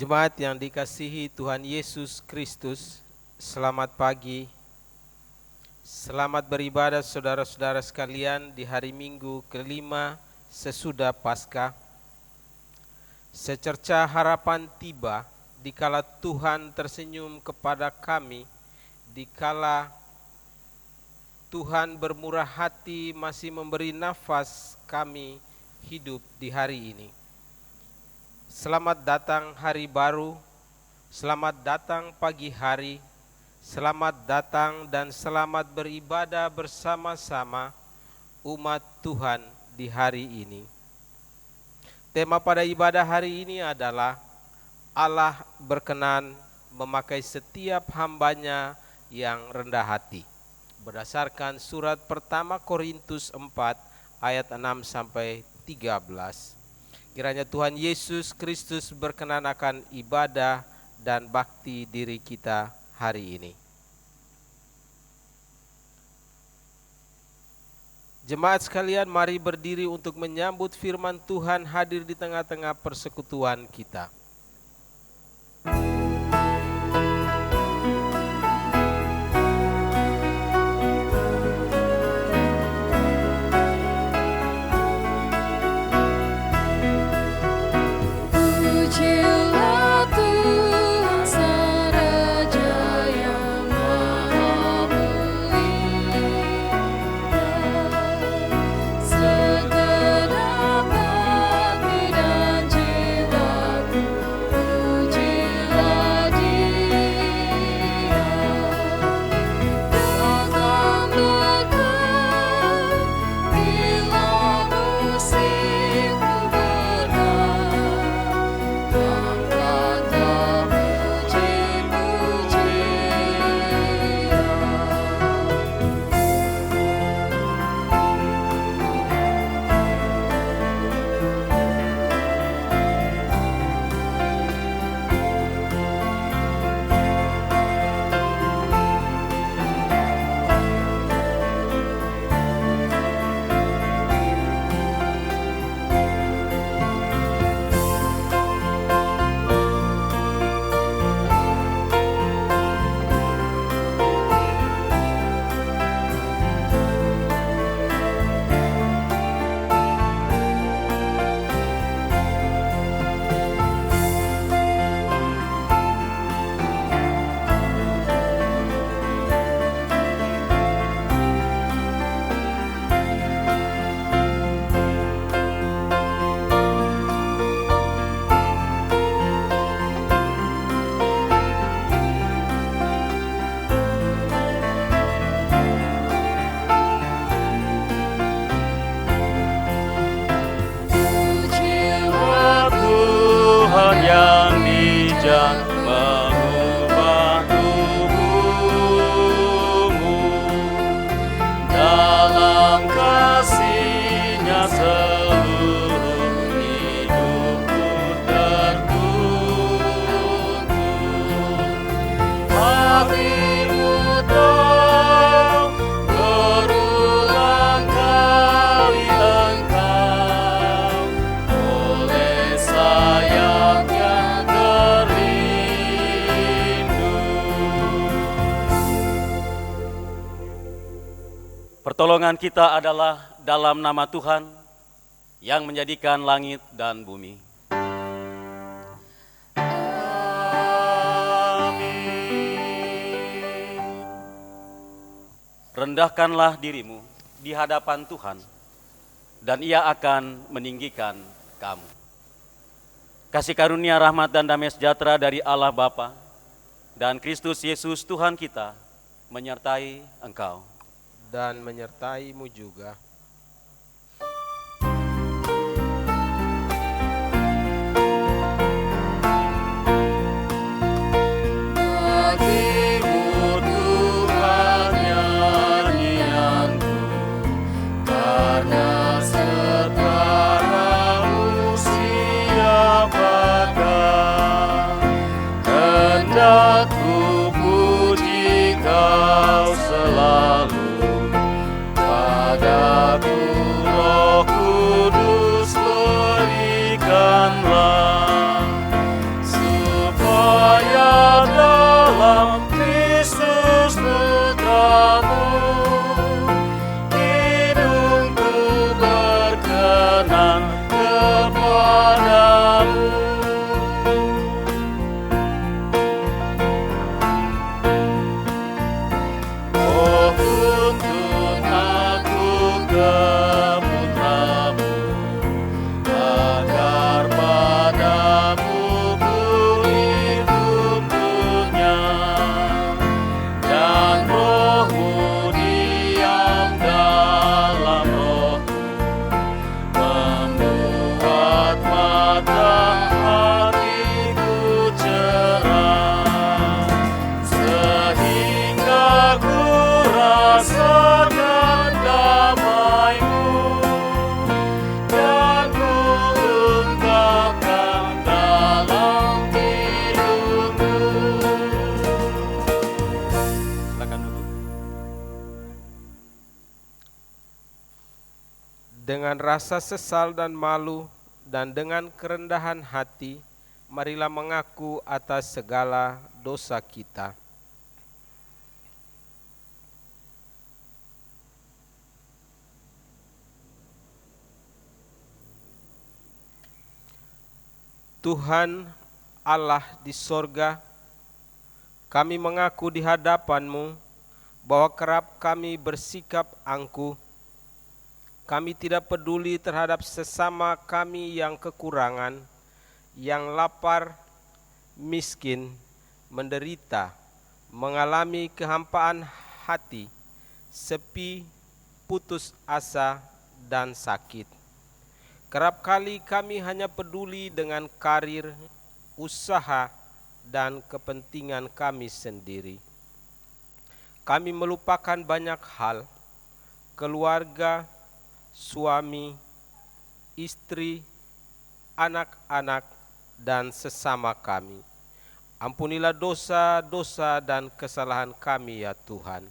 Jemaat yang dikasihi Tuhan Yesus Kristus, selamat pagi. Selamat beribadah saudara-saudara sekalian di hari Minggu kelima sesudah Paskah. Secerca harapan tiba dikala Tuhan tersenyum kepada kami, dikala Tuhan bermurah hati masih memberi nafas kami hidup di hari ini. Selamat datang hari baru, selamat datang pagi hari, selamat datang dan selamat beribadah bersama-sama umat Tuhan di hari ini. Tema pada ibadah hari ini adalah Allah berkenan memakai setiap hambanya yang rendah hati. Berdasarkan surat pertama Korintus 4 ayat 6 sampai 13. Kiranya Tuhan Yesus Kristus berkenan akan ibadah dan bakti diri kita hari ini. Jemaat sekalian, mari berdiri untuk menyambut firman Tuhan hadir di tengah-tengah persekutuan kita. Mengubah tubuhmu dalam kasih-Nya, seluruh hidupku tertuntun. Hatimu tahu berulang kali engkau oleh sayapnya pertolongan kita adalah dalam nama Tuhan yang menjadikan langit dan bumi. Amin. Rendahkanlah dirimu di hadapan Tuhan, dan Ia akan meninggikan kamu. Kasih karunia, rahmat, dan damai sejahtera dari Allah Bapa dan Kristus Yesus Tuhan kita menyertai engkau dan menyertaimu juga. Bagimu Tuhan nyanyianku, karena setara usia pada hendak ku puji Kau selalu pada Dengan rasa sesal dan malu dan dengan kerendahan hati, marilah mengaku atas segala dosa kita. Tuhan Allah di sorga, kami mengaku di hadapan-Mu bahwa kerap kami bersikap angkuh. Kami tidak peduli terhadap sesama kami yang kekurangan, yang lapar, miskin, menderita, mengalami kehampaan hati, sepi, putus asa, dan sakit. Kerap kali kami hanya peduli dengan karir, usaha, dan kepentingan kami sendiri. Kami melupakan banyak hal, keluarga, suami, istri, anak-anak, dan sesama kami. Ampunilah dosa-dosa dan kesalahan kami ya Tuhan.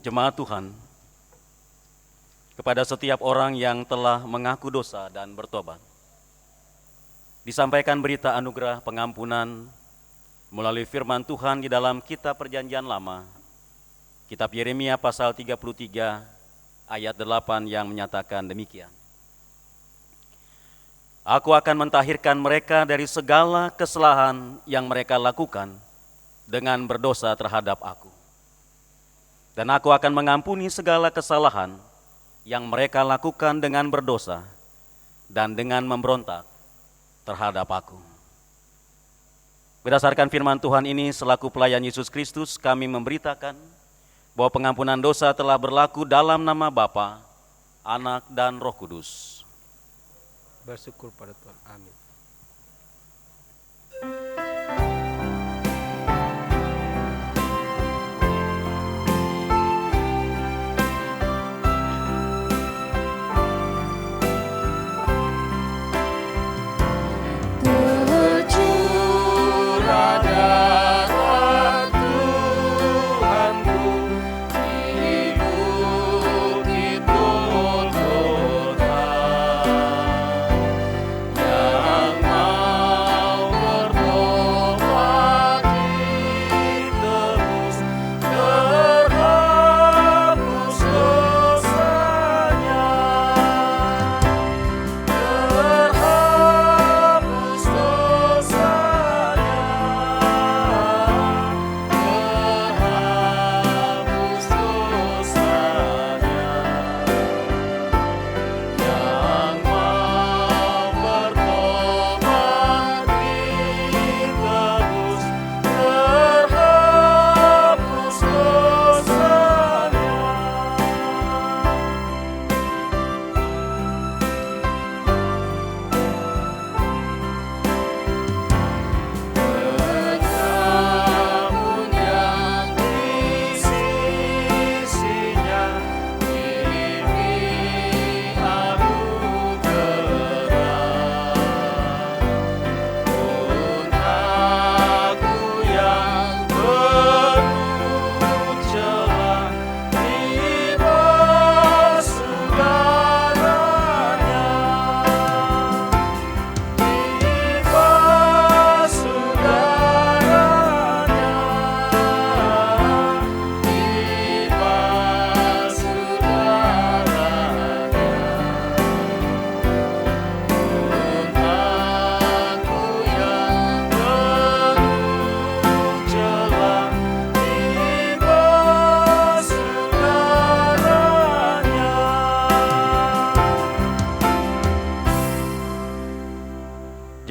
Jemaat Tuhan, kepada setiap orang yang telah mengaku dosa dan bertobat, disampaikan berita anugerah pengampunan melalui firman Tuhan di dalam kitab Perjanjian Lama, kitab Yeremia pasal 33 ayat 8 yang menyatakan demikian. Aku akan mentahirkan mereka dari segala kesalahan yang mereka lakukan dengan berdosa terhadap aku. Dan aku akan mengampuni segala kesalahan yang mereka lakukan dengan berdosa dan dengan memberontak terhadap aku. Berdasarkan firman Tuhan ini, selaku pelayan Yesus Kristus, kami memberitakan bahwa pengampunan dosa telah berlaku dalam nama Bapa, Anak, dan Roh Kudus. Bersyukur pada Tuhan. Amin. Ya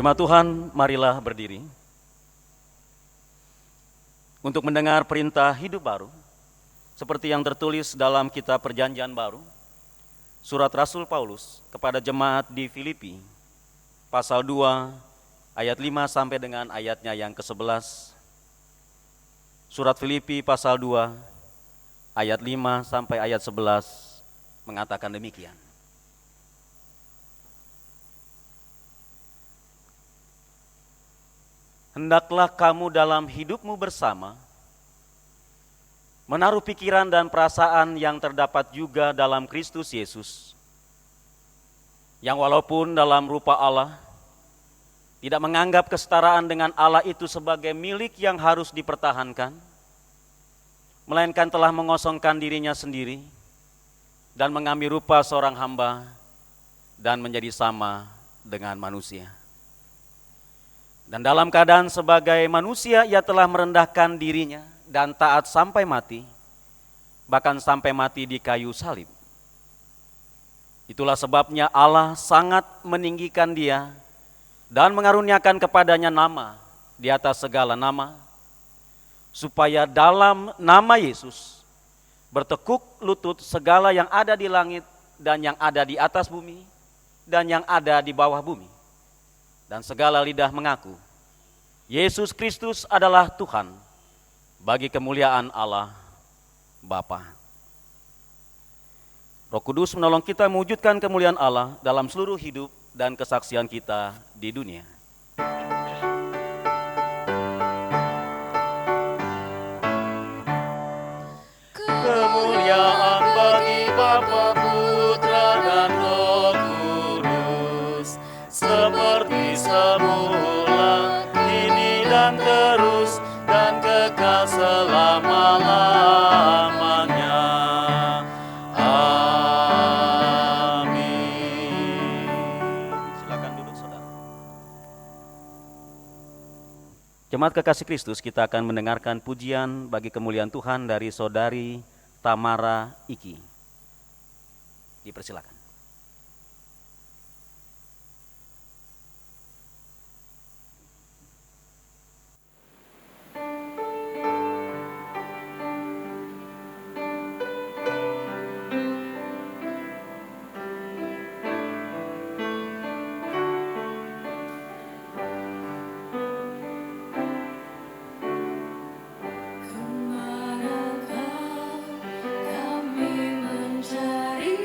Jemaat Tuhan, marilah berdiri untuk mendengar perintah hidup baru seperti yang tertulis dalam kitab Perjanjian Baru, surat Rasul Paulus kepada jemaat di Filipi, pasal 2, ayat 5 sampai dengan ayatnya yang ke-11. Surat Filipi pasal 2, ayat 5 sampai ayat 11 mengatakan demikian. Hendaklah kamu dalam hidupmu bersama menaruh pikiran dan perasaan yang terdapat juga dalam Kristus Yesus, yang walaupun dalam rupa Allah, tidak menganggap kesetaraan dengan Allah itu sebagai milik yang harus dipertahankan, melainkan telah mengosongkan dirinya sendiri dan mengambil rupa seorang hamba dan menjadi sama dengan manusia. Dan dalam keadaan sebagai manusia, ia telah merendahkan dirinya dan taat sampai mati, bahkan sampai mati di kayu salib. Itulah sebabnya Allah sangat meninggikan dia dan mengaruniakan kepadanya nama di atas segala nama, supaya dalam nama Yesus bertekuk lutut segala yang ada di langit dan yang ada di atas bumi dan yang ada di bawah bumi. Dan segala lidah mengaku, Yesus Kristus adalah Tuhan, bagi kemuliaan Allah Bapa. Roh Kudus menolong kita mewujudkan kemuliaan Allah dalam seluruh hidup dan kesaksian kita di dunia. Kemuliaan bagi Bapa, Putra, dan Roh Kudus, seperti semula, kini dan terus, dan kekal selama-lamanya. Amin. Silakan duduk, saudara. Jemaat kekasih Kristus, kita akan mendengarkan pujian bagi kemuliaan Tuhan dari saudari Tamara Iki. Dipersilakan. Kami mencari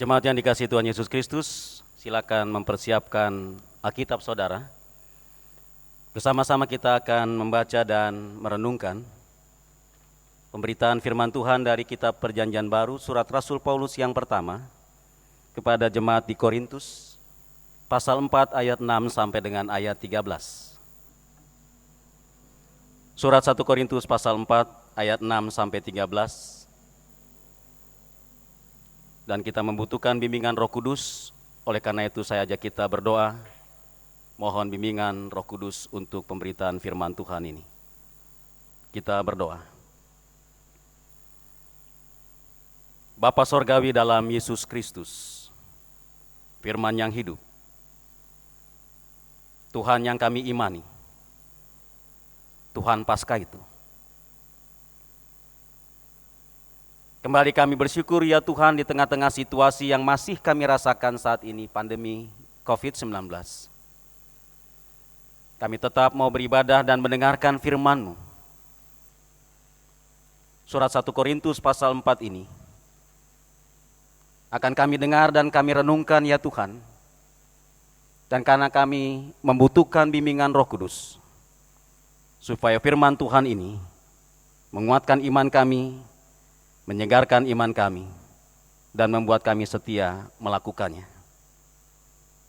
Jemaat yang dikasihi Tuhan Yesus Kristus, silakan mempersiapkan Alkitab saudara. Bersama-sama kita akan membaca dan merenungkan pemberitaan firman Tuhan dari kitab Perjanjian Baru, surat Rasul Paulus yang pertama kepada jemaat di Korintus, pasal 4 ayat 6 sampai dengan ayat 13. Surat 1 Korintus pasal 4 ayat 6 sampai 13. Dan kita membutuhkan bimbingan Roh Kudus, oleh karena itu saya ajak kita berdoa, mohon bimbingan Roh Kudus untuk pemberitaan firman Tuhan ini. Kita berdoa. Bapa Sorgawi dalam Yesus Kristus, firman yang hidup, Tuhan yang kami imani, Tuhan Paskah itu. Kembali kami bersyukur ya Tuhan di tengah-tengah situasi yang masih kami rasakan saat ini, pandemi COVID-19. Kami tetap mau beribadah dan mendengarkan firman-Mu. Surat 1 Korintus pasal 4 ini akan kami dengar dan kami renungkan ya Tuhan. Dan karena kami membutuhkan bimbingan Roh Kudus, supaya firman Tuhan ini menguatkan iman kami, menyegarkan iman kami, dan membuat kami setia melakukannya.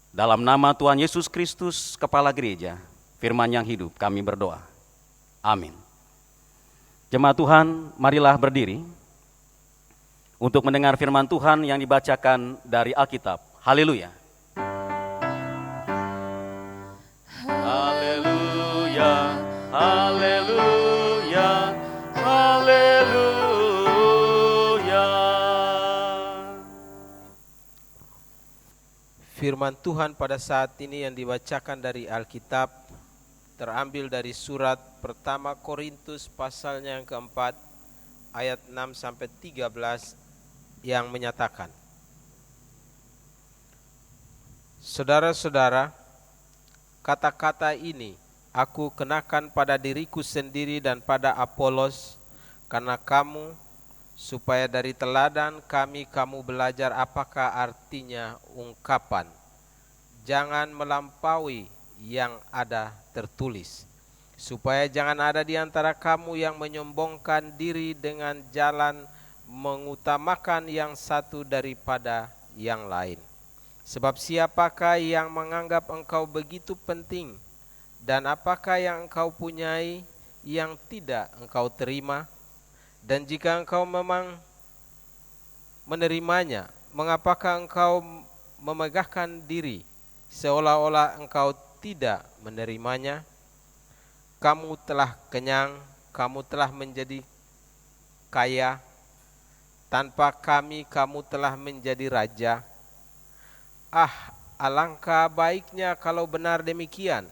Dalam nama Tuhan Yesus Kristus, Kepala Gereja, firman yang hidup, kami berdoa. Amin. Jemaat Tuhan, marilah berdiri untuk mendengar firman Tuhan yang dibacakan dari Alkitab. Haleluya. Haleluya, haleluya, haleluya. Firman Tuhan pada saat ini yang dibacakan dari Alkitab terambil dari surat pertama Korintus pasalnya yang keempat ayat 6 sampai 13 yang menyatakan, saudara-saudara, kata-kata ini aku kenakan pada diriku sendiri dan pada Apolos karena kamu, supaya dari teladan kami kamu belajar apakah artinya ungkapan jangan melampaui yang ada tertulis, supaya jangan ada di antara kamu yang menyombongkan diri dengan jalan mengutamakan yang satu daripada yang lain. Sebab siapakah yang menganggap engkau begitu penting, dan apakah yang engkau punyai yang tidak engkau terima? Dan jika engkau memang menerimanya, mengapakah engkau memegahkan diri seolah-olah engkau tidak menerimanya? Kamu telah kenyang, kamu telah menjadi kaya, tanpa kami kamu telah menjadi raja. Ah, alangkah baiknya kalau benar demikian,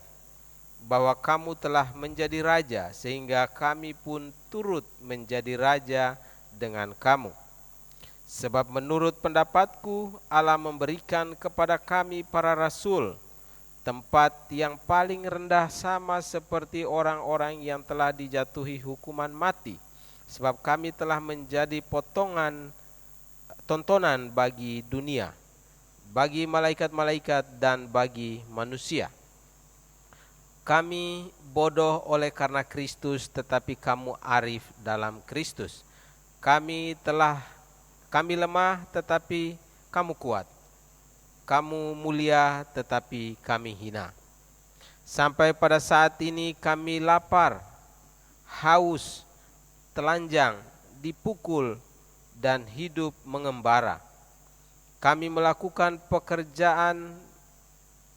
bahwa kamu telah menjadi raja, sehingga kami pun turut menjadi raja dengan kamu. Sebab menurut pendapatku, Allah memberikan kepada kami para rasul tempat yang paling rendah, sama seperti orang-orang yang telah dijatuhi hukuman mati. Sebab kami telah menjadi tontonan bagi dunia, bagi malaikat-malaikat dan bagi manusia. Kami bodoh oleh karena Kristus, tetapi kamu arif dalam Kristus. Kami lemah, tetapi kamu kuat. Kamu mulia, tetapi kami hina. Sampai pada saat ini kami lapar, haus, telanjang, dipukul, dan hidup mengembara. Kami melakukan pekerjaan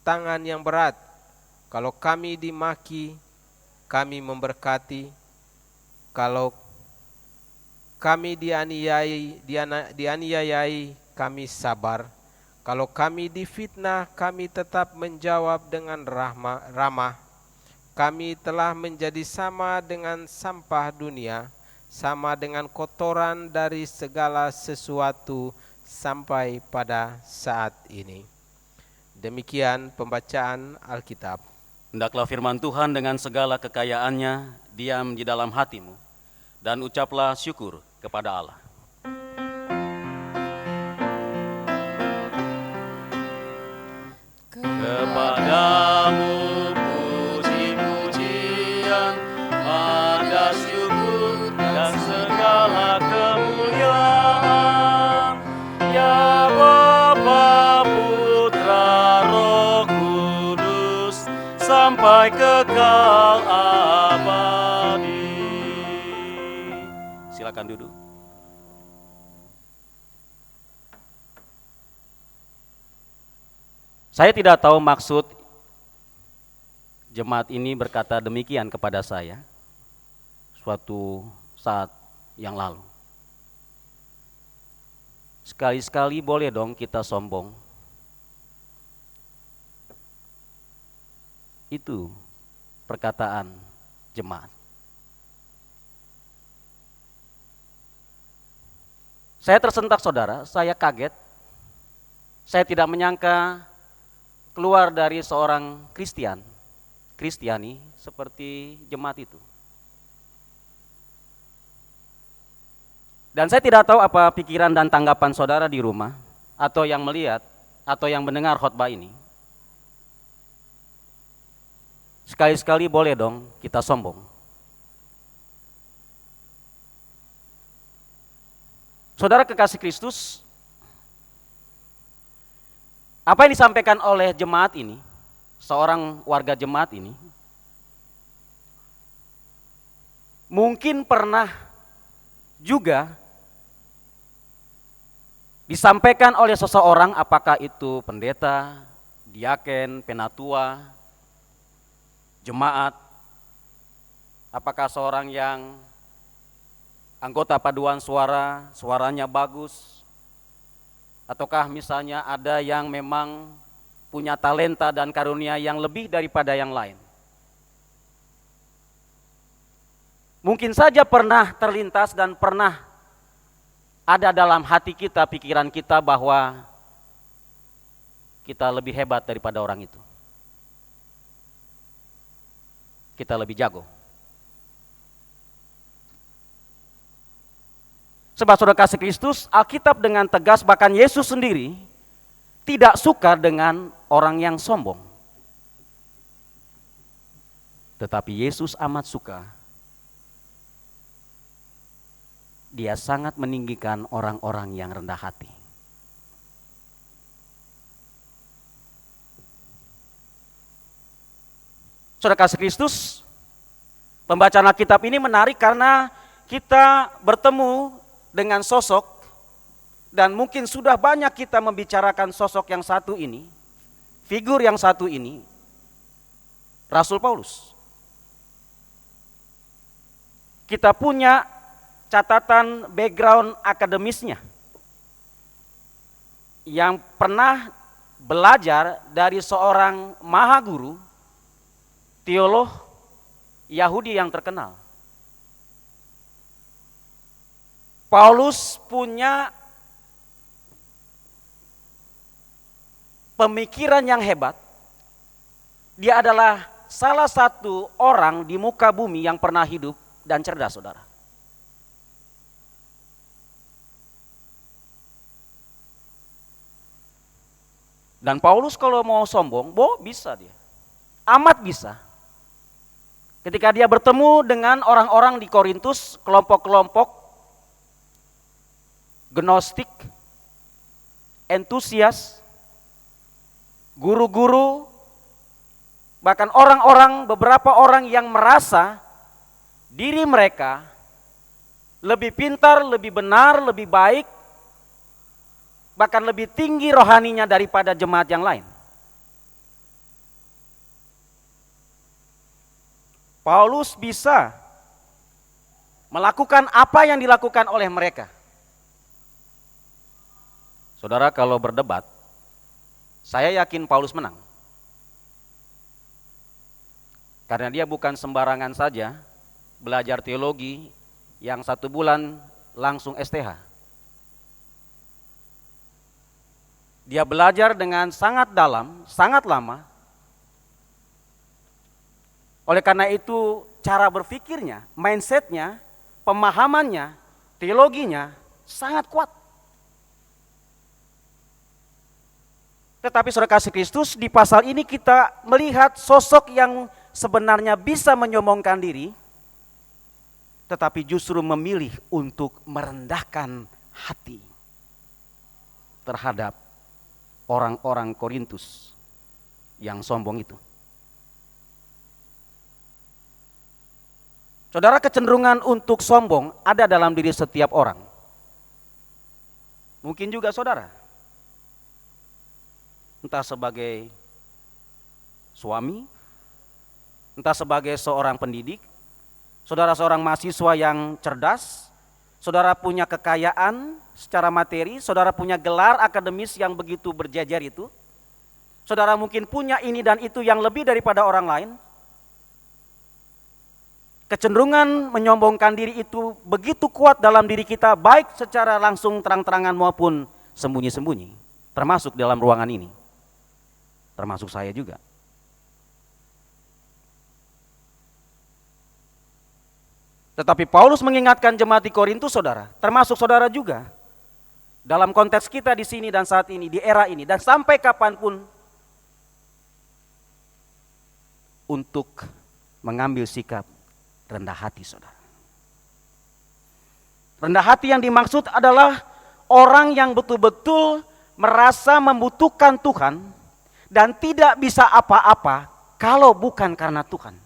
tangan yang berat. Kalau kami dimaki, kami memberkati. Kalau kami dianiayai, kami sabar. Kalau kami difitnah, kami tetap menjawab dengan ramah. Kami telah menjadi sama dengan sampah dunia, sama dengan kotoran dari segala sesuatu sampai pada saat ini. Demikian pembacaan Alkitab. Hendaklah firman Tuhan dengan segala kekayaannya diam di dalam hatimu, dan ucaplah syukur kepada Allah. Kepadamu puji-pujian, ada syukur dan segala kemuliaan. Ya Bapa, Putra, Roh Kudus, sampai kekal abadi. Silakan duduk. Saya tidak tahu maksud jemaat ini berkata demikian kepada saya suatu saat yang lalu. Sekali-sekali boleh dong kita sombong. Itu perkataan jemaat. Saya tersentak saudara, saya kaget. Saya tidak menyangka keluar dari seorang Kristiani seperti jemaat itu. Dan saya tidak tahu apa pikiran dan tanggapan saudara di rumah, atau yang melihat, atau yang mendengar khotbah ini. Sekali-sekali boleh dong kita sombong. Saudara kekasih Kristus, apa yang disampaikan oleh jemaat ini, seorang warga jemaat ini, mungkin pernah juga disampaikan oleh seseorang, apakah itu pendeta, diaken, penatua, jemaat, apakah seorang yang anggota paduan suara, suaranya bagus, ataukah misalnya ada yang memang punya talenta dan karunia yang lebih daripada yang lain. Mungkin saja pernah terlintas dan pernah ada dalam hati kita, pikiran kita bahwa kita lebih hebat daripada orang itu. Kita lebih jago. Sebab saudara kasih Kristus, Alkitab dengan tegas, bahkan Yesus sendiri tidak suka dengan orang yang sombong. Tetapi Yesus amat suka. Dia sangat meninggikan orang-orang yang rendah hati. Saudara kasih Kristus, pembacaan Alkitab ini menarik karena kita bertemu dengan sosok, dan mungkin sudah banyak kita membicarakan sosok yang satu ini, figur yang satu ini, Rasul Paulus. Kita punya catatan background akademisnya, yang pernah belajar dari seorang mahaguru, teolog Yahudi yang terkenal. Paulus punya pemikiran yang hebat. Dia adalah salah satu orang di muka bumi yang pernah hidup dan cerdas, saudara. Dan Paulus kalau mau sombong, bisa dia. Amat bisa. Ketika dia bertemu dengan orang-orang di Korintus, kelompok-kelompok Gnostik, entusias, guru-guru, bahkan beberapa orang yang merasa diri mereka lebih pintar, lebih benar, lebih baik, bahkan lebih tinggi rohaninya daripada jemaat yang lain. Paulus bisa melakukan apa yang dilakukan oleh mereka. Saudara, kalau berdebat, saya yakin Paulus menang. Karena dia bukan sembarangan saja belajar teologi yang 1 bulan langsung STH. Dia belajar dengan sangat dalam, sangat lama. Oleh karena itu, cara berpikirnya, mindsetnya, pemahamannya, teologinya sangat kuat. Tetapi saudara kasih Kristus, di pasal ini kita melihat sosok yang sebenarnya bisa menyombongkan diri, tetapi justru memilih untuk merendahkan hati terhadap orang-orang Korintus yang sombong itu. Saudara, kecenderungan untuk sombong ada dalam diri setiap orang. Mungkin juga saudara, entah sebagai suami, entah sebagai seorang pendidik, saudara seorang mahasiswa yang cerdas, saudara punya kekayaan secara materi, saudara punya gelar akademis yang begitu berjejer itu, saudara mungkin punya ini dan itu yang lebih daripada orang lain. Kecenderungan menyombongkan diri itu begitu kuat dalam diri kita, baik secara langsung terang-terangan maupun sembunyi-sembunyi, termasuk dalam ruangan ini, termasuk saya juga. Tetapi Paulus mengingatkan jemaat di Korintus, saudara, termasuk saudara juga, dalam konteks kita di sini dan saat ini, di era ini, dan sampai kapanpun, untuk mengambil sikap rendah hati, saudara. Rendah hati yang dimaksud adalah orang yang betul-betul merasa membutuhkan Tuhan dan tidak bisa apa-apa kalau bukan karena Tuhan.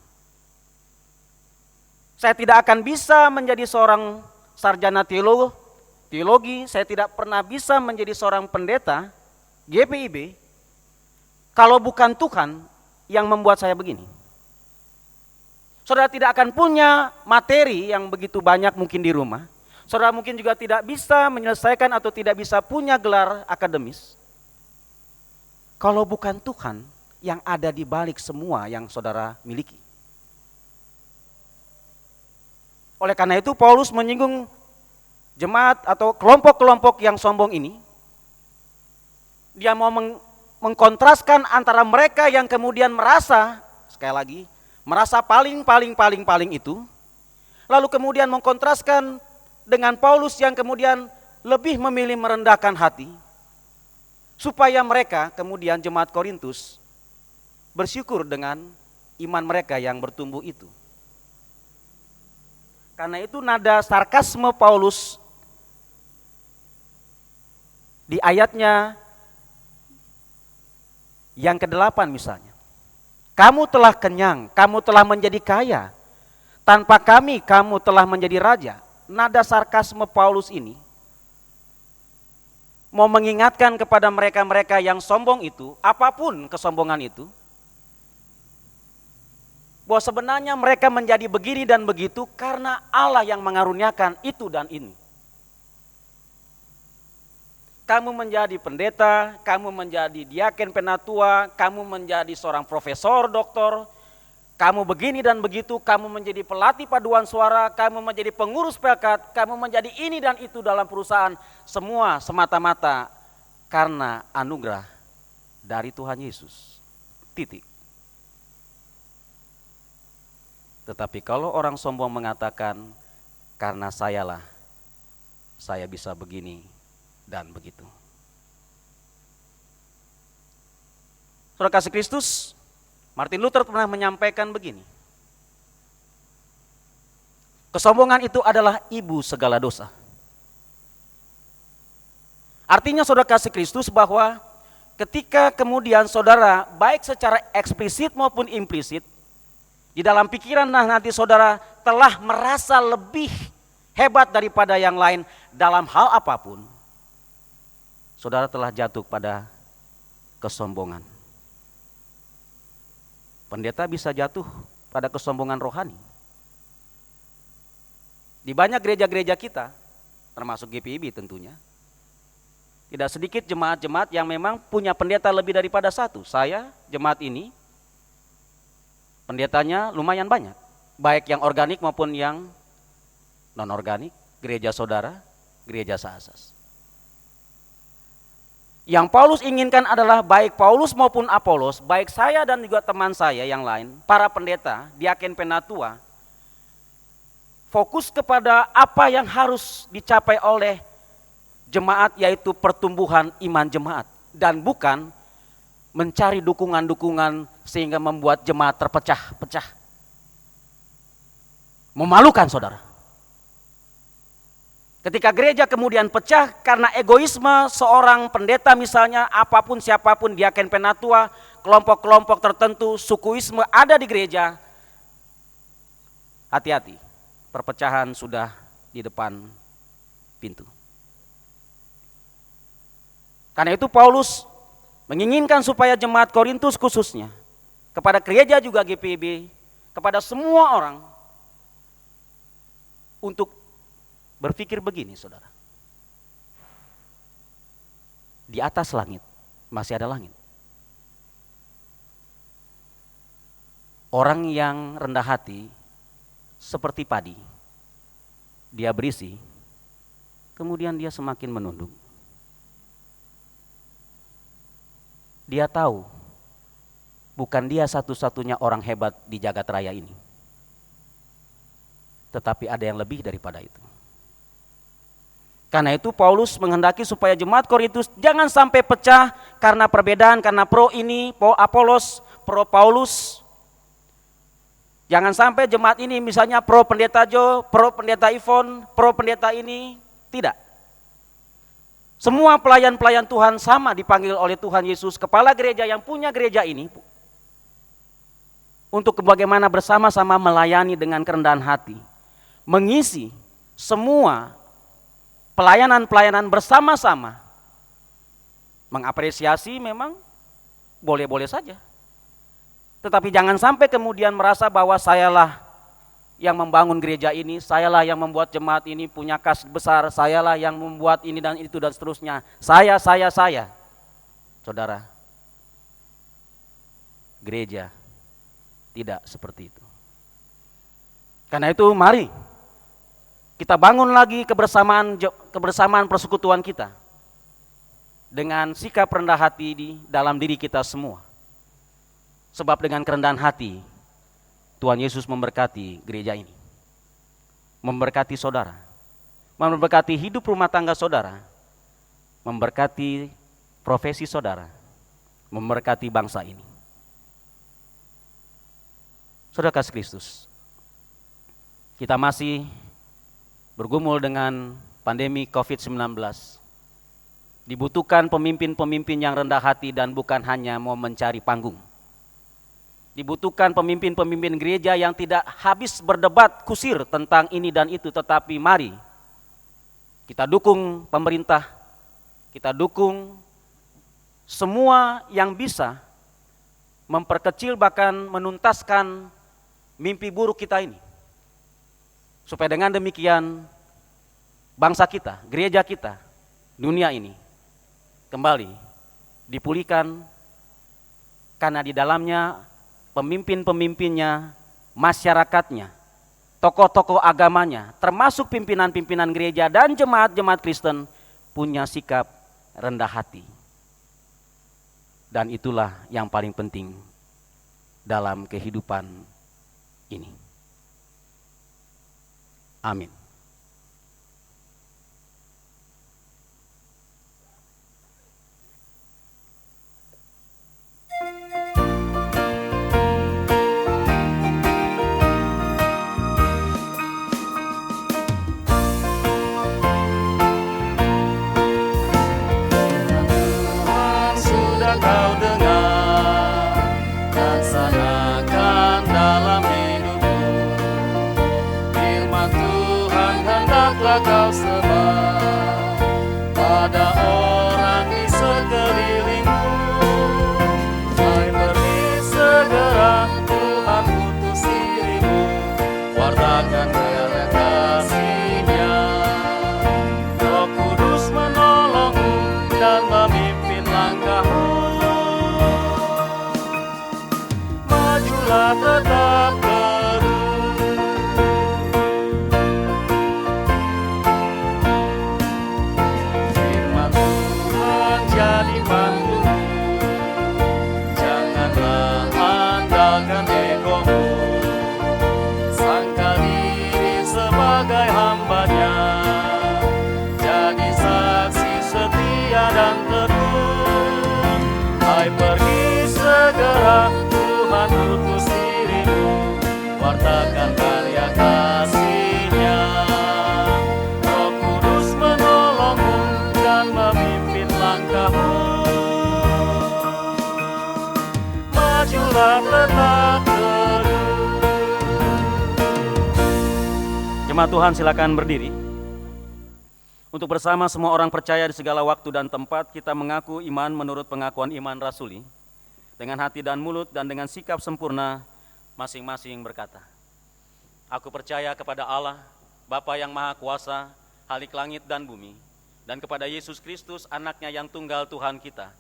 Saya tidak akan bisa menjadi seorang sarjana teologi, saya tidak pernah bisa menjadi seorang pendeta GPIB kalau bukan Tuhan yang membuat saya begini. Saudara tidak akan punya materi yang begitu banyak mungkin di rumah. Saudara mungkin juga tidak bisa menyelesaikan atau tidak bisa punya gelar akademis kalau bukan Tuhan yang ada di balik semua yang saudara miliki. Oleh karena itu Paulus menyinggung jemaat atau kelompok-kelompok yang sombong ini. Dia mau mengkontraskan antara mereka yang kemudian merasa, sekali lagi, merasa paling itu, lalu kemudian mengkontraskan dengan Paulus yang kemudian lebih memilih merendahkan hati, supaya mereka kemudian jemaat Korintus bersyukur dengan iman mereka yang bertumbuh itu. Karena itu nada sarkasme Paulus di ayatnya yang ke-8 misalnya. Kamu telah kenyang, kamu telah menjadi kaya. Tanpa kami, kamu telah menjadi raja. Nada sarkasme Paulus ini mau mengingatkan kepada mereka-mereka yang sombong itu, apapun kesombongan itu, bahwa sebenarnya mereka menjadi begini dan begitu karena Allah yang mengaruniakan itu dan ini. Kamu menjadi pendeta, kamu menjadi diaken penatua, kamu menjadi seorang profesor, doktor, kamu begini dan begitu, kamu menjadi pelatih paduan suara, kamu menjadi pengurus pelkat, kamu menjadi ini dan itu dalam perusahaan, semua semata-mata karena anugerah dari Tuhan Yesus. Titik. Tetapi kalau orang sombong mengatakan, karena sayalah, saya bisa begini dan begitu. Saudara kasih Kristus, Martin Luther pernah menyampaikan begini. Kesombongan itu adalah ibu segala dosa. Artinya saudara kasih Kristus bahwa ketika kemudian saudara baik secara eksplisit maupun implisit, di dalam pikiran nanti saudara telah merasa lebih hebat daripada yang lain dalam hal apapun, saudara telah jatuh pada kesombongan. Pendeta bisa jatuh pada kesombongan rohani. Di banyak gereja-gereja kita, termasuk GPIB tentunya, tidak sedikit jemaat-jemaat yang memang punya pendeta lebih daripada satu. Saya, jemaat ini, pendetanya lumayan banyak. Baik yang organik maupun yang non-organik, gereja saudara, gereja seasas. Yang Paulus inginkan adalah baik Paulus maupun Apolos, baik saya dan juga teman saya yang lain, para pendeta, diaken penatua, fokus kepada apa yang harus dicapai oleh jemaat, yaitu pertumbuhan iman jemaat. Dan bukan mencari dukungan-dukungan sehingga membuat jemaat terpecah-pecah. Memalukan, saudara. Ketika gereja kemudian pecah karena egoisme seorang pendeta misalnya, apapun siapapun, diaken penatua, kelompok-kelompok tertentu, sukuisme ada di gereja, hati-hati, perpecahan sudah di depan pintu. Karena itu Paulus menginginkan supaya jemaat Korintus khususnya, kepada gereja juga GPIB, kepada semua orang, untuk berpikir begini, saudara. Di atas langit masih ada langit. Orang yang rendah hati seperti padi, dia berisi, kemudian dia semakin menunduk. Dia tahu bukan dia satu-satunya orang hebat di jagat raya ini, tetapi ada yang lebih daripada itu. Karena itu Paulus menghendaki supaya jemaat Korintus jangan sampai pecah karena perbedaan, karena pro ini, pro Apolos, pro Paulus. Jangan sampai jemaat ini misalnya pro pendeta Jo, pro pendeta Ivon, pro pendeta ini. Tidak. Semua pelayan-pelayan Tuhan sama dipanggil oleh Tuhan Yesus, kepala gereja yang punya gereja ini, untuk bagaimana bersama-sama melayani dengan kerendahan hati. Mengisi semua pelayanan-pelayanan bersama-sama. Mengapresiasi memang boleh-boleh saja. Tetapi jangan sampai kemudian merasa bahwa sayalah yang membangun gereja ini, sayalah yang membuat jemaat ini punya kas besar, sayalah yang membuat ini dan itu dan seterusnya. Saya. Saudara, gereja tidak seperti itu. Karena itu mari kita bangun lagi kebersamaan persekutuan kita dengan sikap rendah hati di dalam diri kita semua. Sebab dengan kerendahan hati Tuhan Yesus memberkati gereja ini, memberkati saudara, memberkati hidup rumah tangga saudara, memberkati profesi saudara, memberkati bangsa ini. Saudara kasih Kristus, kita masih bergumul dengan pandemi COVID-19. Dibutuhkan pemimpin-pemimpin yang rendah hati dan bukan hanya mau mencari panggung. Dibutuhkan pemimpin-pemimpin gereja yang tidak habis berdebat kusir tentang ini dan itu, tetapi mari kita dukung pemerintah, kita dukung semua yang bisa memperkecil bahkan menuntaskan mimpi buruk kita ini. Supaya dengan demikian bangsa kita, gereja kita, dunia ini kembali dipulihkan, karena di dalamnya pemimpin-pemimpinnya, masyarakatnya, tokoh-tokoh agamanya, termasuk pimpinan-pimpinan gereja dan jemaat-jemaat Kristen punya sikap rendah hati. Dan itulah yang paling penting dalam kehidupan ini. Amin. Sudah kau dengar dan sanakan dalam hidupmu. Firman Tuhan hendaklah kau sebar pada orang di sekelilingmu. Hai, pergi segera, Tuhan utus dirimu, wartakan karya kasih-Nya. Roh Kudus menolongmu dan memimpin langkahmu. Majulah tetap teguh. tetap teguh. Jemaat Tuhan, silakan berdiri. Untuk bersama semua orang percaya di segala waktu dan tempat, kita mengaku iman menurut pengakuan iman rasuli, dengan hati dan mulut dan dengan sikap sempurna, masing-masing berkata, aku percaya kepada Allah, Bapa yang Maha Kuasa, Khalik langit dan bumi, dan kepada Yesus Kristus, anaknya yang tunggal Tuhan kita,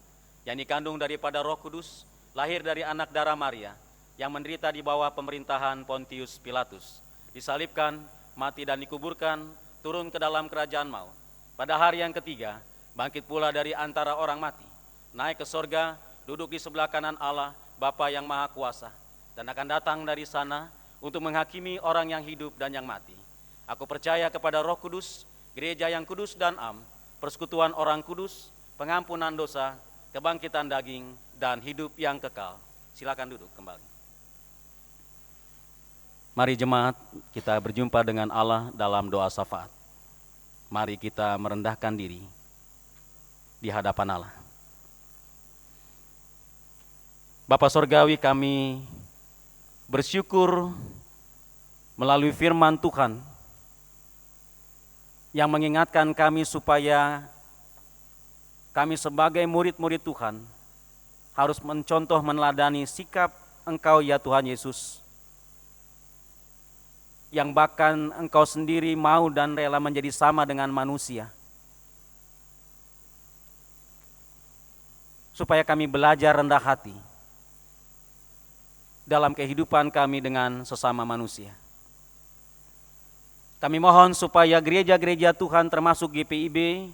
yang dikandung daripada Roh Kudus, lahir dari anak darah Maria, yang menderita di bawah pemerintahan Pontius Pilatus, disalibkan, mati dan dikuburkan, turun ke dalam kerajaan maut. Pada hari yang ketiga, bangkit pula dari antara orang mati, naik ke sorga, duduk di sebelah kanan Allah, Bapa yang Maha Kuasa, dan akan datang dari sana untuk menghakimi orang yang hidup dan yang mati. Aku percaya kepada Roh Kudus, gereja yang kudus dan am, persekutuan orang kudus, pengampunan dosa, kebangkitan daging, dan hidup yang kekal. Silakan duduk kembali. Mari jemaat, kita berjumpa dengan Allah dalam doa syafaat. Mari kita merendahkan diri di hadapan Allah. Bapa Sorgawi, kami bersyukur melalui firman Tuhan yang mengingatkan kami supaya kami sebagai murid-murid Tuhan harus mencontoh meneladani sikap Engkau ya Tuhan Yesus, yang bahkan Engkau sendiri mau dan rela menjadi sama dengan manusia, supaya kami belajar rendah hati dalam kehidupan kami dengan sesama manusia. Kami mohon supaya gereja-gereja Tuhan termasuk GPIB,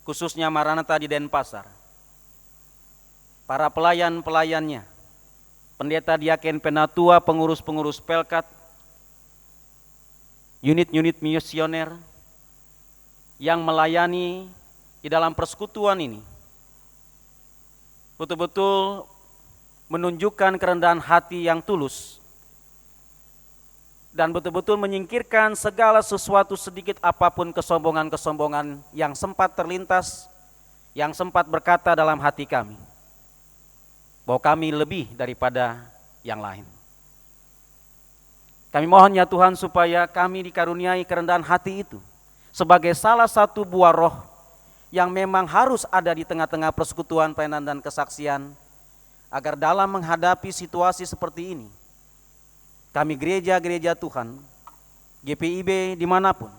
khususnya Maranatha di Denpasar, para pelayan-pelayannya, pendeta diaken penatua, pengurus-pengurus pelkat, unit-unit misioner yang melayani di dalam persekutuan ini, betul-betul menunjukkan kerendahan hati yang tulus dan betul-betul menyingkirkan segala sesuatu sedikit apapun kesombongan-kesombongan yang sempat terlintas, yang sempat berkata dalam hati kami bahwa kami lebih daripada yang lain. Kami mohon ya Tuhan supaya kami dikaruniai kerendahan hati itu sebagai salah satu buah roh yang memang harus ada di tengah-tengah persekutuan pelayanan dan kesaksian, agar dalam menghadapi situasi seperti ini, kami gereja-gereja Tuhan, GPIB dimanapun,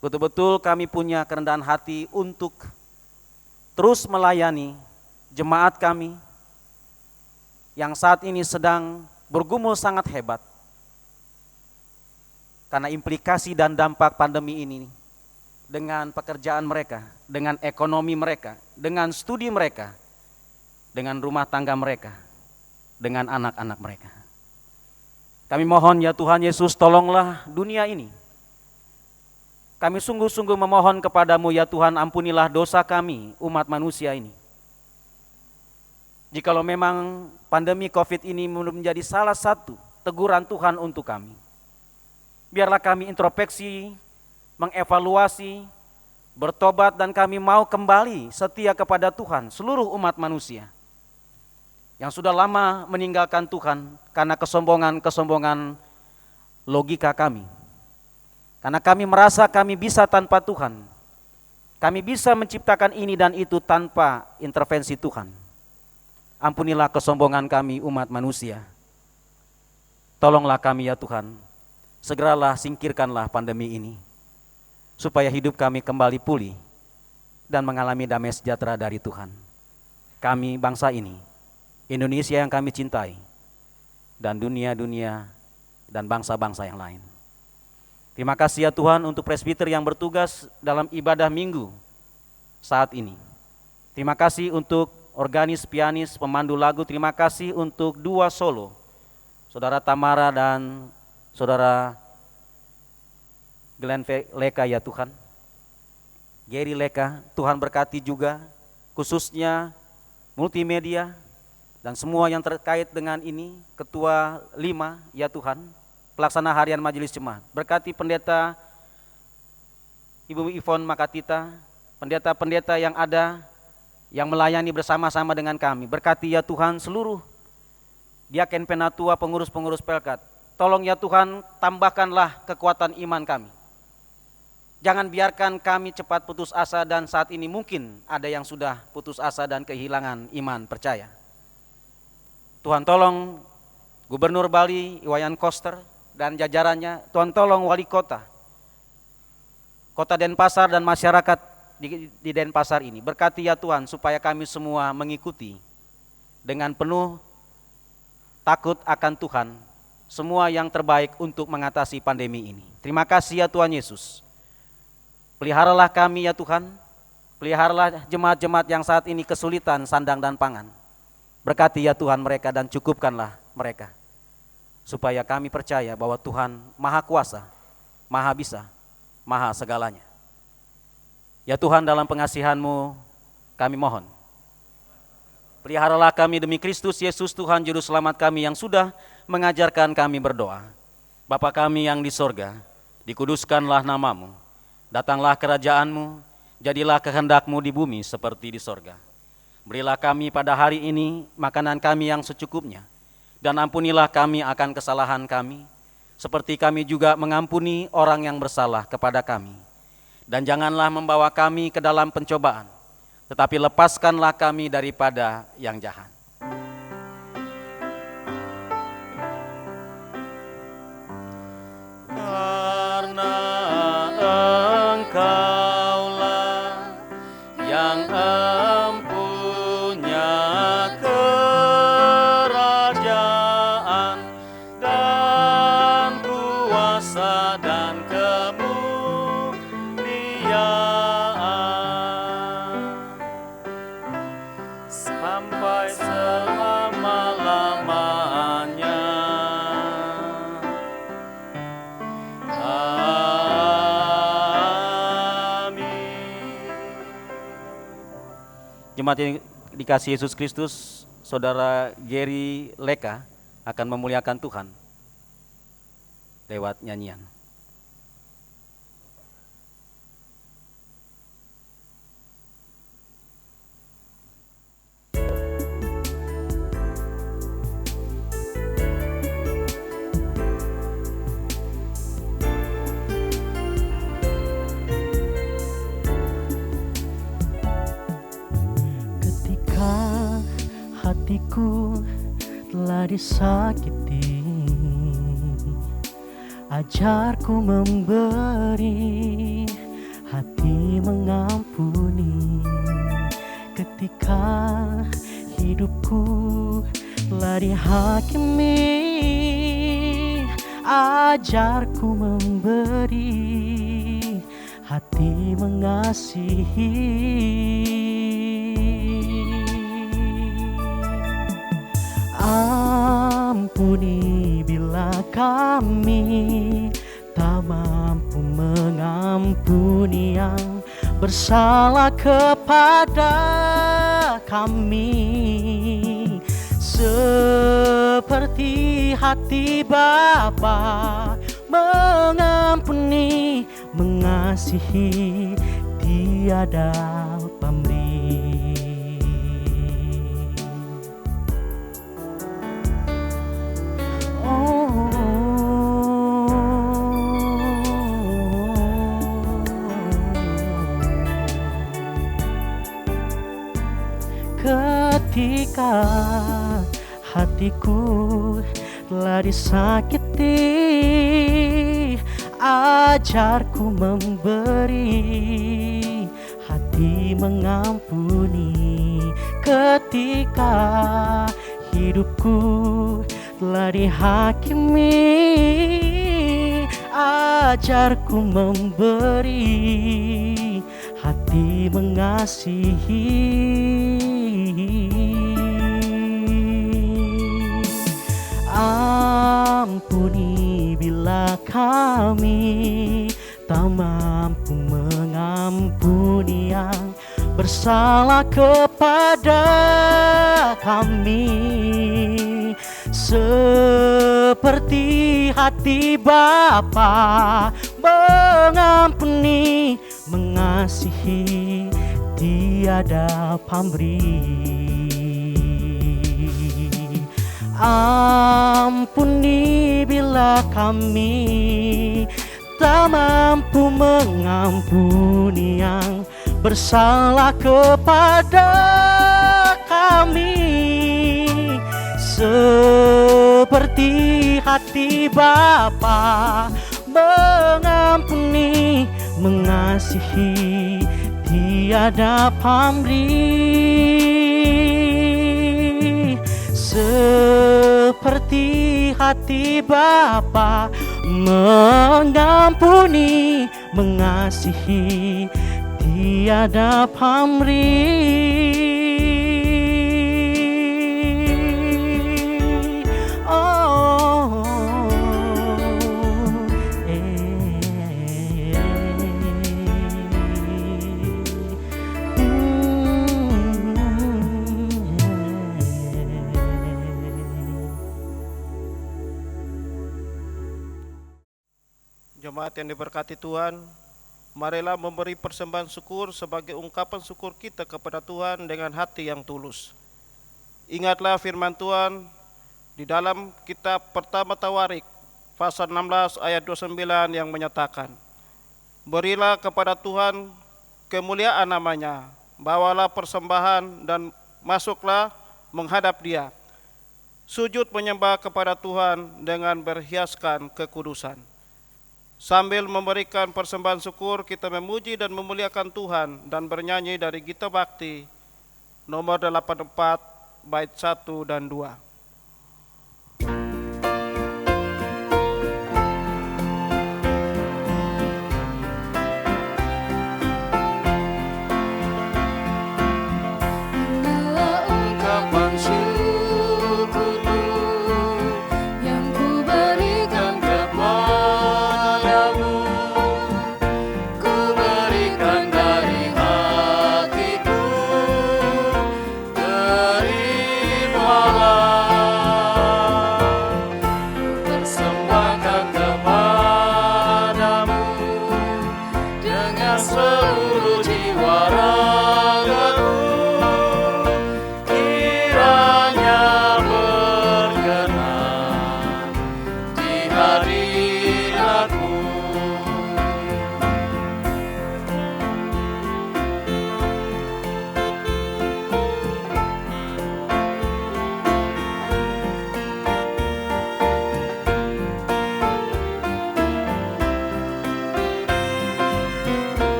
betul-betul kami punya kerendahan hati untuk terus melayani jemaat kami yang saat ini sedang bergumul sangat hebat karena implikasi dan dampak pandemi ini dengan pekerjaan mereka, dengan ekonomi mereka, dengan studi mereka, dengan rumah tangga mereka, dengan anak-anak mereka. Kami mohon ya Tuhan Yesus, tolonglah dunia ini. Kami sungguh-sungguh memohon kepadamu ya Tuhan, ampunilah dosa kami, umat manusia ini. Jikalau memang pandemi COVID ini menjadi salah satu teguran Tuhan untuk kami, biarlah kami introspeksi, mengevaluasi, bertobat, dan kami mau kembali setia kepada Tuhan, seluruh umat manusia yang sudah lama meninggalkan Tuhan karena kesombongan-kesombongan logika kami. Karena kami merasa kami bisa tanpa Tuhan. Kami bisa menciptakan ini dan itu tanpa intervensi Tuhan. Ampunilah kesombongan kami umat manusia. Tolonglah kami ya Tuhan. Segeralah singkirkanlah pandemi ini, supaya hidup kami kembali pulih dan mengalami damai sejahtera dari Tuhan. Kami bangsa ini, Indonesia yang kami cintai, dan dunia-dunia dan bangsa-bangsa yang lain. Terima kasih ya Tuhan untuk presbiter yang bertugas dalam ibadah minggu saat ini. Terima kasih untuk organis, pianis, pemandu lagu. Terima kasih untuk dua solo, Saudara Tamara dan Saudara Glenn Leka ya Tuhan. Gary Leka, Tuhan berkati juga khususnya multimedia dan semua yang terkait dengan ini, Ketua 5 ya Tuhan, pelaksana harian Majelis Jemaat. Berkati pendeta Ibu Ivon Makatita, pendeta-pendeta yang ada yang melayani bersama-sama dengan kami. Berkati ya Tuhan seluruh diaken penatua, pengurus-pengurus pelkat. Tolong ya Tuhan, tambahkanlah kekuatan iman kami. Jangan biarkan kami cepat putus asa, dan saat ini mungkin ada yang sudah putus asa dan kehilangan iman percaya. Tuhan tolong Gubernur Bali, Iwayan Koster dan jajarannya. Tuhan tolong wali kota, Kota Denpasar dan masyarakat di Denpasar ini. Berkati ya Tuhan supaya kami semua mengikuti dengan penuh takut akan Tuhan semua yang terbaik untuk mengatasi pandemi ini. Terima kasih ya Tuhan Yesus. Peliharalah kami ya Tuhan. Peliharalah jemaat-jemaat yang saat ini kesulitan sandang dan pangan. Berkati ya Tuhan mereka dan cukupkanlah mereka. Supaya kami percaya bahwa Tuhan Maha Kuasa, Maha Bisa, Maha segalanya. Ya Tuhan, dalam pengasihan-Mu kami mohon, peliharalah kami demi Kristus Yesus Tuhan Juru Selamat kami yang sudah mengajarkan kami berdoa. Bapa kami yang di sorga, dikuduskanlah nama-Mu, datanglah kerajaan-Mu, jadilah kehendak-Mu di bumi seperti di sorga. Berilah kami pada hari ini makanan kami yang secukupnya, dan ampunilah kami akan kesalahan kami, seperti kami juga mengampuni orang yang bersalah kepada kami. Dan janganlah membawa kami ke dalam pencobaan, tetapi lepaskanlah kami daripada yang jahat. Karena Engkaulah yang empunya kerajaan dan kuasa dan kemuliaan sampai selama-lamanya. Jemaat yang dikasihi Yesus Kristus, Saudara Gary Leka akan memuliakan Tuhan lewat nyanyian. Hatiku telah disakiti, ajarku memberi, hati mengampuni. Ketika hidupku telah dihakimi, ajarku memberi, hati mengasihi. Ampuni bila kami tak mampu mengampuni yang bersalah kepada kami, seperti hati Bapa mengampuni, mengasihi, tiada pamrih. Ketika hatiku telah disakiti, ajarku memberi, hati mengampuni. Ketika hidupku telah dihakimi, ajarku memberi, hati mengasihi. Ampuni bila kami tak mampu mengampuni yang bersalah kepada kami, seperti hati Bapa mengampuni, mengasihi, tiada pamrih. Ampuni bila kami tak mampu mengampuni yang bersalah kepada kami, seperti hati Bapa mengampuni, mengasihi, tiada pamrih. Seperti hati Bapa mengampuni, mengasihi, tiada pamrih. Oh, Jemaat yang diberkati Tuhan, marilah memberi persembahan syukur sebagai ungkapan syukur kita kepada Tuhan dengan hati yang tulus. Ingatlah firman Tuhan di dalam kitab pertama Tawarik pasal 16 ayat 29 yang menyatakan, berilah kepada Tuhan kemuliaan namanya, bawalah persembahan dan masuklah menghadap Dia. Sujud menyembah kepada Tuhan dengan berhiaskan kekudusan. Sambil memberikan persembahan syukur, kita memuji dan memuliakan Tuhan dan bernyanyi dari Gita Bakti nomor 84 bait 1 dan 2.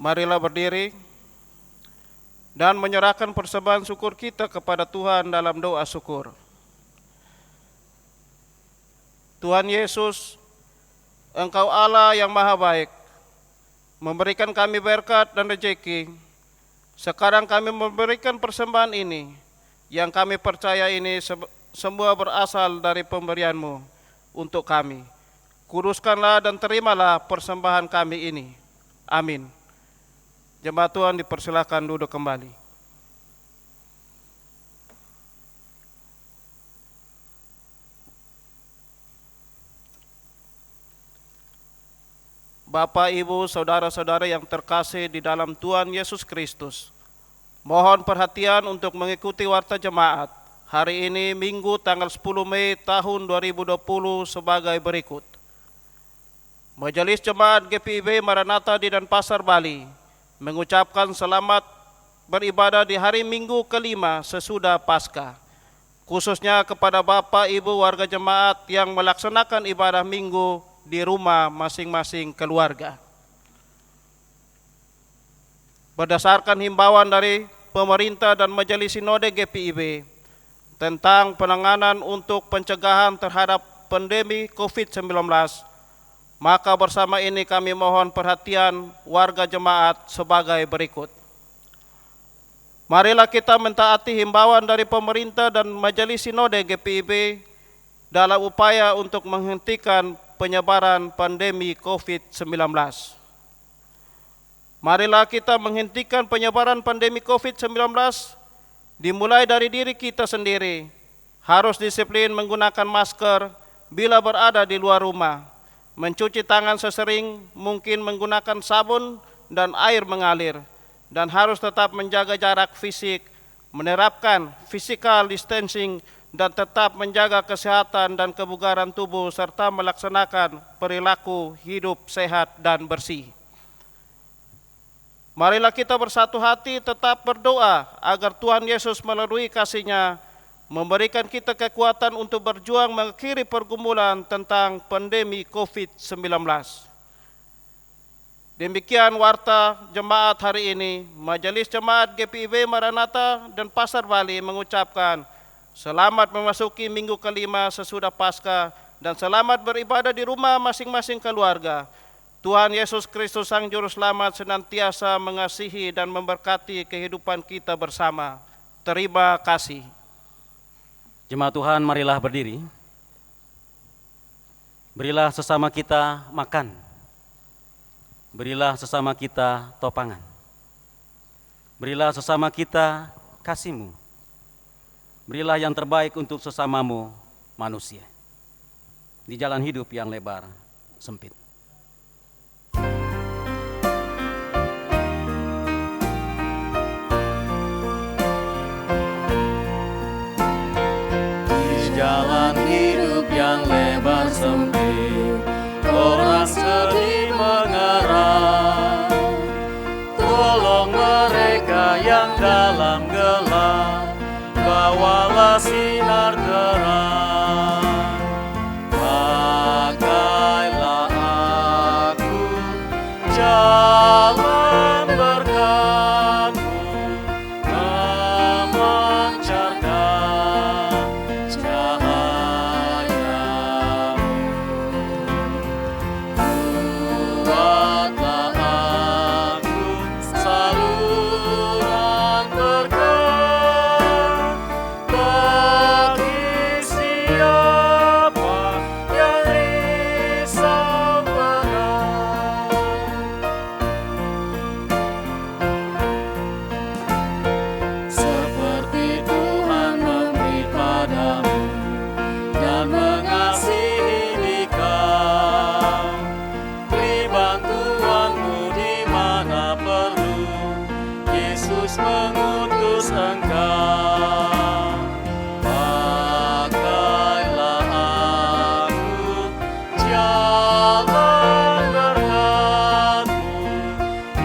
Marilah berdiri dan menyerahkan persembahan syukur kita kepada Tuhan dalam doa syukur. Tuhan Yesus, Engkau Allah yang maha baik, memberikan kami berkat dan rezeki. Sekarang kami memberikan persembahan ini, yang kami percaya ini semua berasal dari pemberian-Mu untuk kami. Kuduskanlah dan terimalah persembahan kami ini. Amin. Jemaat Tuhan dipersilakan duduk kembali. Bapak, Ibu, saudara-saudara yang terkasih di dalam Tuhan Yesus Kristus, mohon perhatian untuk mengikuti warta jemaat hari ini Minggu tanggal 10 Mei tahun 2020 sebagai berikut. Majelis Jemaat GPIB Maranatha di Denpasar, Bali mengucapkan selamat beribadah di hari Minggu kelima sesudah Paskah, khususnya kepada Bapak Ibu warga jemaat yang melaksanakan ibadah Minggu di rumah masing-masing keluarga. Berdasarkan himbauan dari pemerintah dan Majelis Sinode GPIB tentang penanganan untuk pencegahan terhadap pandemi COVID-19, maka bersama ini kami mohon perhatian warga jemaat sebagai berikut. Marilah kita mentaati himbauan dari pemerintah dan Majelis Sinode GPIB dalam upaya untuk menghentikan penyebaran pandemi COVID-19. Marilah kita menghentikan penyebaran pandemi COVID-19 dimulai dari diri kita sendiri. Harus disiplin menggunakan masker bila berada di luar rumah, mencuci tangan sesering mungkin menggunakan sabun dan air mengalir, dan harus tetap menjaga jarak fisik, menerapkan physical distancing, dan tetap menjaga kesehatan dan kebugaran tubuh serta melaksanakan perilaku hidup sehat dan bersih. Marilah kita bersatu hati tetap berdoa agar Tuhan Yesus melalui kasih-Nya memberikan kita kekuatan untuk berjuang mengakhiri pergumulan tentang pandemi COVID-19. Demikian warta jemaat hari ini. Majelis Jemaat GPIB Maranatha Denpasar, Bali mengucapkan selamat memasuki minggu kelima sesudah Paskah dan selamat beribadah di rumah masing-masing keluarga. Tuhan Yesus Kristus Sang Juru Selamat senantiasa mengasihi dan memberkati kehidupan kita bersama. Terima kasih. Jemaat Tuhan, marilah berdiri. Berilah sesama kita makan. Berilah sesama kita topangan. Berilah sesama kita kasih-Mu. Berilah yang terbaik untuk sesamamu manusia. Di jalan hidup yang lebar, sempit. Jalan hidup yang lebar sempit, orang sedih mengerang. Tolong mereka yang dalam gelap, bawalah sinar terang. Pakailah aku jalan berkat-Mu, memancarkan cahaya-Mu. Buatlah aku saluran berkat bagi siapa yang risau berat. Seperti Tuhan memberi padamu dan mengasihi dikau, beri bantuanmu di mana perlu, Yesus mengutus engkau. Pakailah aku jalan berkat-Mu,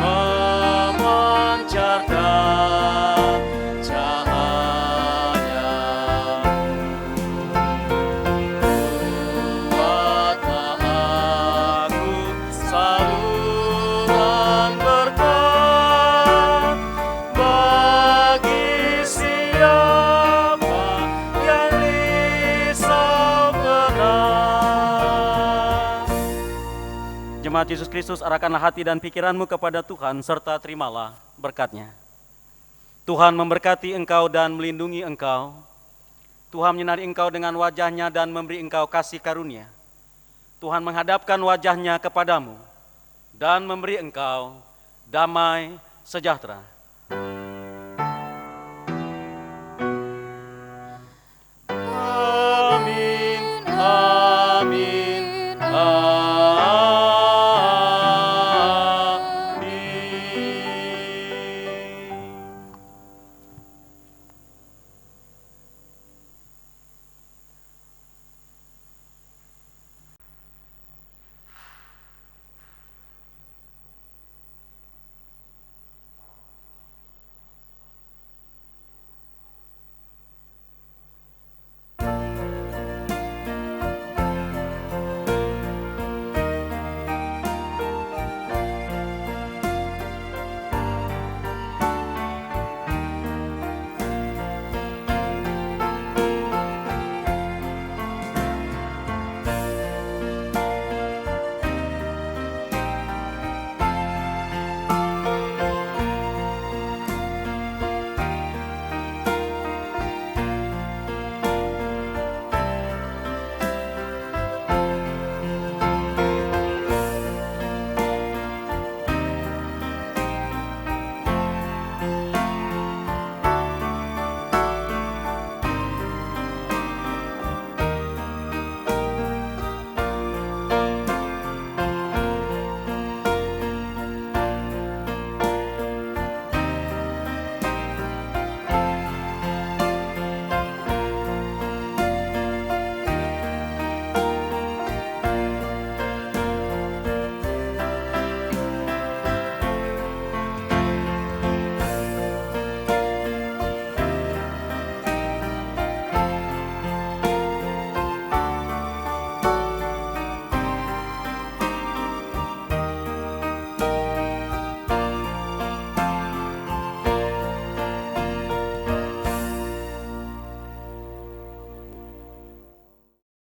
memancarkan cahaya-Mu. Buatlah aku saluran berkat bagi siapa yang risau berat. Jemaat Yesus Kristus, arahkanlah hati dan pikiranmu kepada Tuhan serta terimalah berkat-Nya. Tuhan memberkati engkau dan melindungi engkau. Tuhan menyinari engkau dengan wajah-Nya dan memberi engkau kasih karunia. Tuhan menghadapkan wajah-Nya kepadamu dan memberi engkau damai sejahtera.